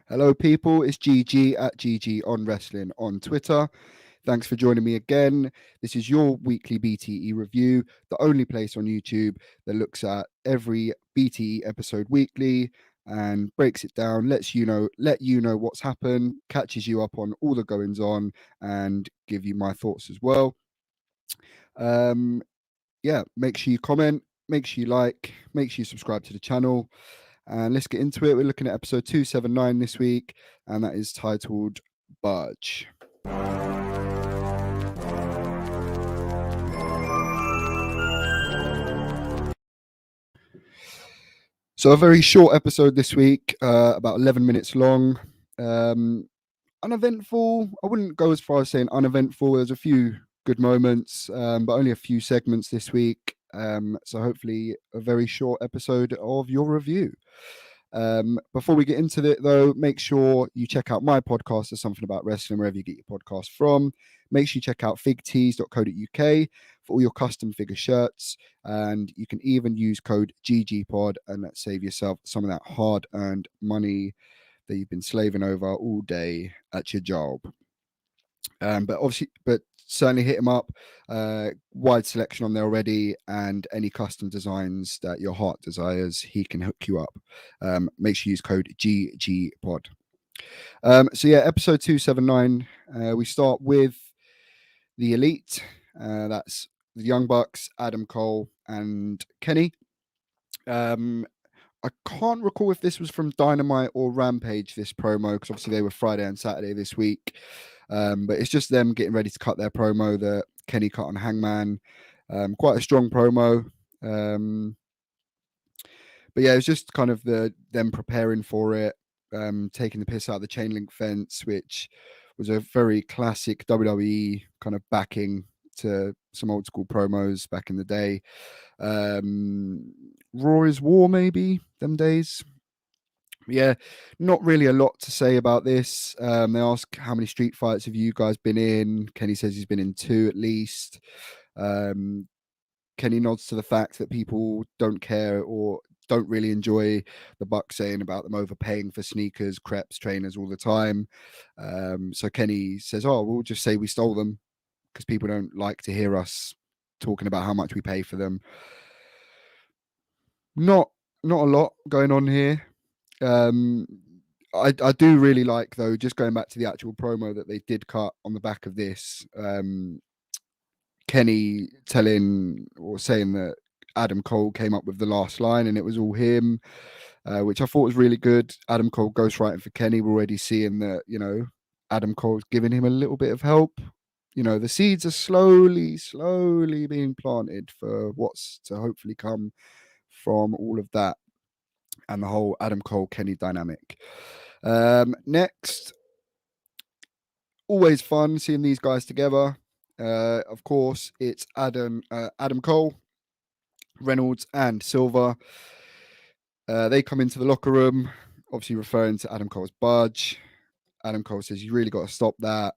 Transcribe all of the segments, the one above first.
Hello, people. It's GG at GG on Wrestling on Twitter. Thanks for joining me again. This is your weekly BTE review, the only place on YouTube that looks at every BTE episode weekly and breaks it down, let you know what's happened, catches you up on all the goings on, and give you my thoughts as well. Make sure you comment, make sure you like, make sure you subscribe to the channel. And let's get into it. We're looking at episode 279 this week, and that is titled Budge. So a very short episode this week, about 11 minutes long. Uneventful. I wouldn't go as far as saying uneventful. There's a few good moments, but only a few segments this week. So hopefully a very short episode of your review. Before we get into it, though, make sure you check out my podcast, There's Something About Wrestling, wherever you get your podcast from. Make sure you check out figtees.co.uk for all your custom figure shirts. And you can even use code GGPod and save yourself some of that hard-earned money that you've been slaving over all day at your job. But certainly hit him up. Wide selection on there already, and any custom designs that your heart desires, he can hook you up. Make sure you use code GGPod. Episode 279. We start with the Elite. That's the Young Bucks, Adam Cole, and Kenny. I can't recall if this was from Dynamite or Rampage, this promo, because obviously they were Friday and Saturday this week. But it's just them getting ready to cut their promo that Kenny cut on Hangman. Quite a strong promo. But yeah, it was just kind of them preparing for it, taking the piss out of the chain link fence, which was a very classic WWE kind of backing to some old school promos back in the day. Raw is War, maybe, them days. Yeah, not really a lot to say about this. They ask how many street fights have you guys been in. Kenny says he's been in 2 at least. Kenny nods to the fact that people don't care or don't really enjoy the Bucks saying about them overpaying for sneakers, crepes, trainers all the time. So Kenny says, "Oh, we'll just say we stole them because people don't like to hear us talking about how much we pay for them." Not a lot going on here. I do really like, though, just going back to the actual promo that they did cut on the back of this. Kenny telling or saying that Adam Cole came up with the last line and it was all him, which I thought was really good. Adam Cole ghostwriting for Kenny. We're already seeing that, Adam Cole's giving him a little bit of help. The seeds are slowly being planted for what's to hopefully come from all of that and the whole Adam Cole Kenny dynamic. Next, always fun seeing these guys together. Of course, it's Adam Cole, Reynolds, and Silver. They come into the locker room, obviously referring to Adam Cole's Budge. Adam Cole says, "You really got to stop that."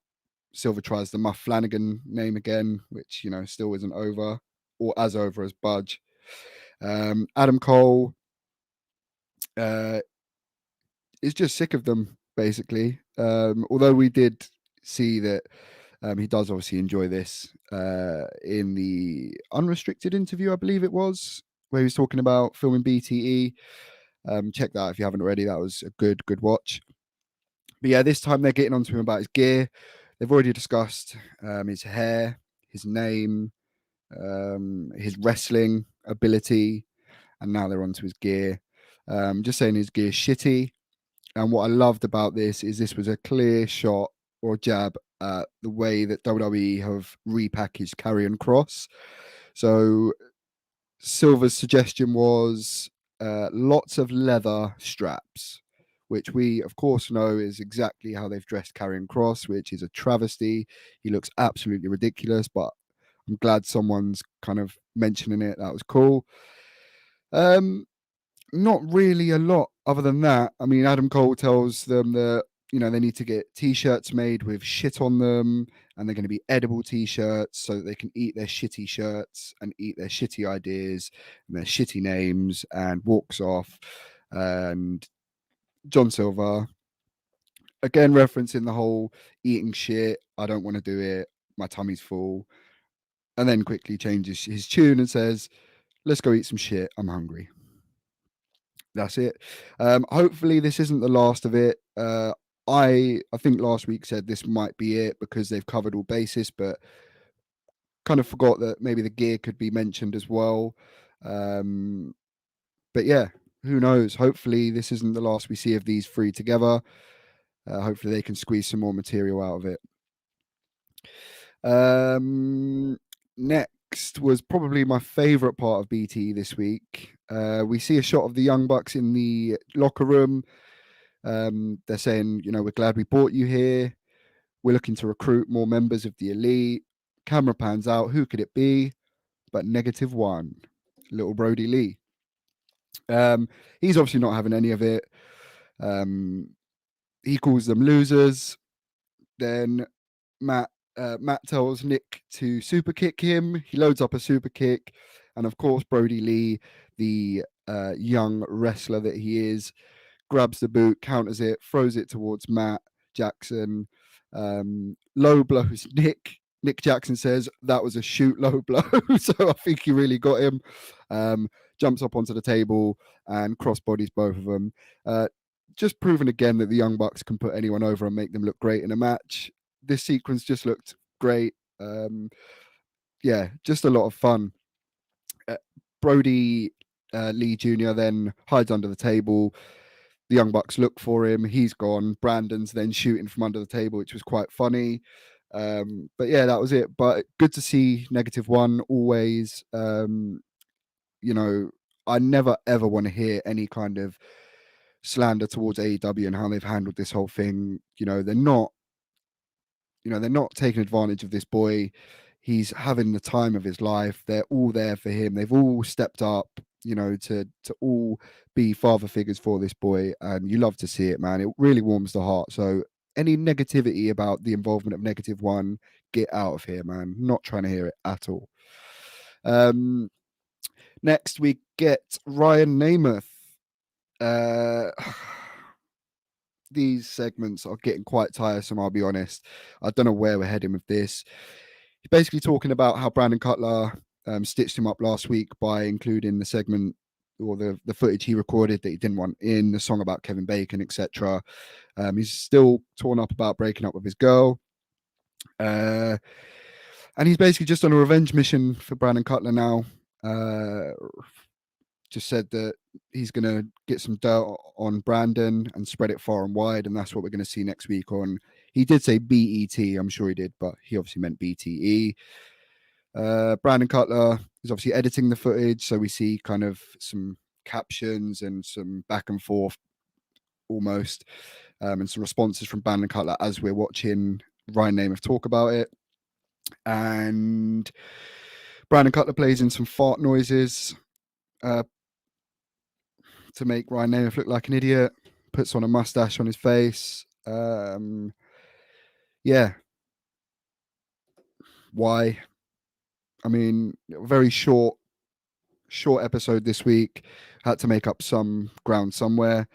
Silver tries the Muff Flanagan name again, which still isn't over or as over as Budge. Adam Cole is just sick of them, basically. Although we did see that he does obviously enjoy this in the unrestricted interview, I believe it was, where he was talking about filming BTE. Check that out if you haven't already. That was a good watch. But yeah, this time they're getting onto him about his gear. They've already discussed his hair, his name, his wrestling ability, and now they're onto his gear. Just saying his gear's shitty. And what I loved about this is this was a clear shot or jab at the way that WWE have repackaged Karrion Kross. So Silver's suggestion was lots of leather straps, which we, of course, know is exactly how they've dressed Karrion Kross, which is a travesty. He looks absolutely ridiculous, but I'm glad someone's kind of mentioning it. That was cool. Not really a lot other than that. I mean, Adam Cole tells them that, they need to get t-shirts made with shit on them, and they're going to be edible t-shirts so that they can eat their shitty shirts and eat their shitty ideas and their shitty names, and walks off. And John Silver Again, referencing the whole eating shit. I don't want to do it. My tummy's full. And then quickly changes his tune and says, let's go eat some shit. I'm hungry. That's it. Hopefully, this isn't the last of it. I think last week said this might be it because they've covered all bases, but kind of forgot that maybe the gear could be mentioned as well. But yeah, who knows? Hopefully, this isn't the last we see of these three together. Hopefully, they can squeeze some more material out of it. Next was probably my favorite part of BTE this week. We see a shot of the Young Bucks in the locker room. They're saying, we're glad we brought you here. We're looking to recruit more members of the elite. Camera pans out. Who could it be? But -1, little Brody Lee. He's obviously not having any of it. He calls them losers. Then Matt tells Nick to super kick him. He loads up a super kick. And of course, Brody Lee, the young wrestler that he is, grabs the boot, counters it, throws it towards Matt Jackson. Low blows Nick. Nick Jackson says that was a shoot low blow. So I think he really got him. Jumps up onto the table and cross bodies both of them. Just proving again that the Young Bucks can put anyone over and make them look great in a match. This sequence just looked great. Yeah, just a lot of fun. Brody Lee Jr. then hides under the table. The Young Bucks look for him. He's gone. Brandon's then shooting from under the table, which was quite funny. But yeah, that was it. But good to see -1 always. I never ever want to hear any kind of slander towards AEW and how they've handled this whole thing. They're not taking advantage of this boy. He's having the time of his life. They're all there for him. They've all stepped up, to all be father figures for this boy. And you love to see it, man. It really warms the heart. So any negativity about the involvement of -1, get out of here, man. Not trying to hear it at all. Next, we get Ryan Namath. These segments are getting quite tiresome, I'll be honest. I don't know where we're heading with this. He's basically talking about how Brandon Cutler stitched him up last week by including the segment or the footage he recorded that he didn't want in the song about Kevin Bacon, etc. He's still torn up about breaking up with his girl. And he's basically just on a revenge mission for Brandon Cutler now. Just said that he's going to get some dirt on Brandon and spread it far and wide. And that's what we're going to see next week on. He did say BET, I'm sure he did, but he obviously meant BTE. Brandon Cutler is obviously editing the footage. So we see kind of some captions and some back and forth almost, and some responses from Brandon Cutler as we're watching Ryan Namath talk about it. And Brandon Cutler plays in some fart noises to make Ryan Namath look like an idiot, puts on a mustache on his face. Yeah. Why? I mean, very short episode this week. Had to make up some ground somewhere.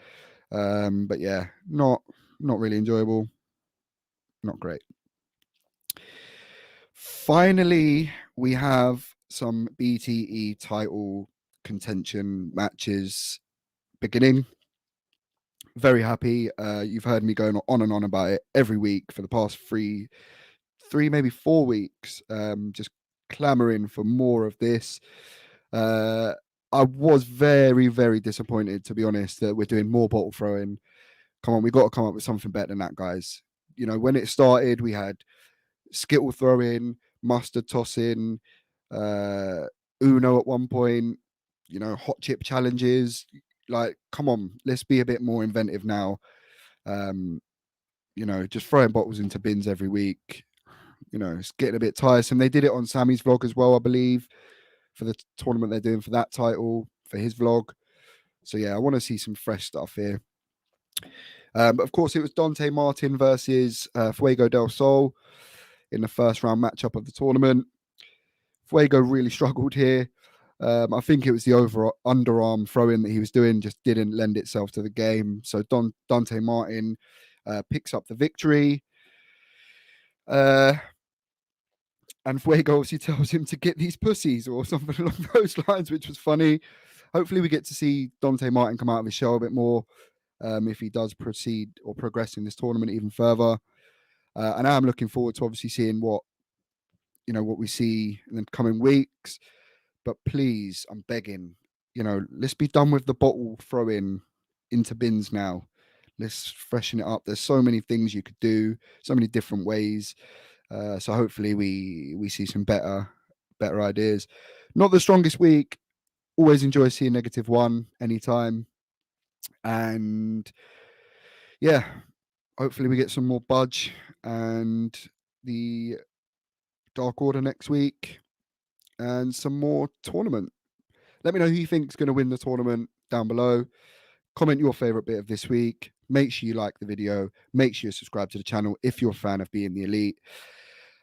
But yeah, not really enjoyable. Not great. Finally, we have some BTE title contention matches beginning. Very happy. You've heard me going on and on about it every week for the past three, maybe 4 weeks. Just clamoring for more of this. I was very, very disappointed, to be honest, that we're doing more bottle throwing. Come on, we got to come up with something better than that, guys. When it started, we had skittle throwing, mustard tossing, Uno at one point, hot chip challenges. Like, come on, let's be a bit more inventive now. Just throwing bottles into bins every week. It's getting a bit tiresome. They did it on Sammy's vlog as well, I believe, for the tournament they're doing for that title, for his vlog. So yeah, I want to see some fresh stuff here. But of course, it was Dante Martin versus Fuego del Sol in the first round matchup of the tournament. Fuego really struggled here. I think it was the underarm throw-in that he was doing just didn't lend itself to the game. So Dante Martin picks up the victory. And Fuego obviously tells him to get these pussies or something along those lines, which was funny. Hopefully we get to see Dante Martin come out of his shell a bit more if he does proceed or progress in this tournament even further. And I'm looking forward to obviously seeing what we see in the coming weeks. But please, I'm begging, let's be done with the bottle throwing into bins now. Let's freshen it up. There's so many things you could do, so many different ways. So hopefully we see some better ideas. Not the strongest week. Always enjoy seeing -1 anytime. And yeah, hopefully we get some more Budge and the Dark Order next week and some more tournament. Let me know who you think is going to win the tournament down below. Comment your favorite bit of this week. Make sure you like the video. Make sure you subscribe to the channel if you're a fan of Being the Elite.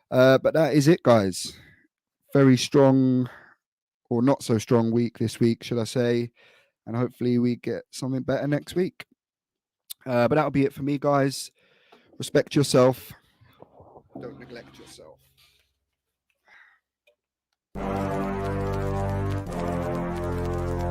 But that is it, guys. Very strong or not so strong week this week, should I say. And hopefully we get something better next week. But that'll be it for me, guys. Respect yourself. Don't neglect yourself.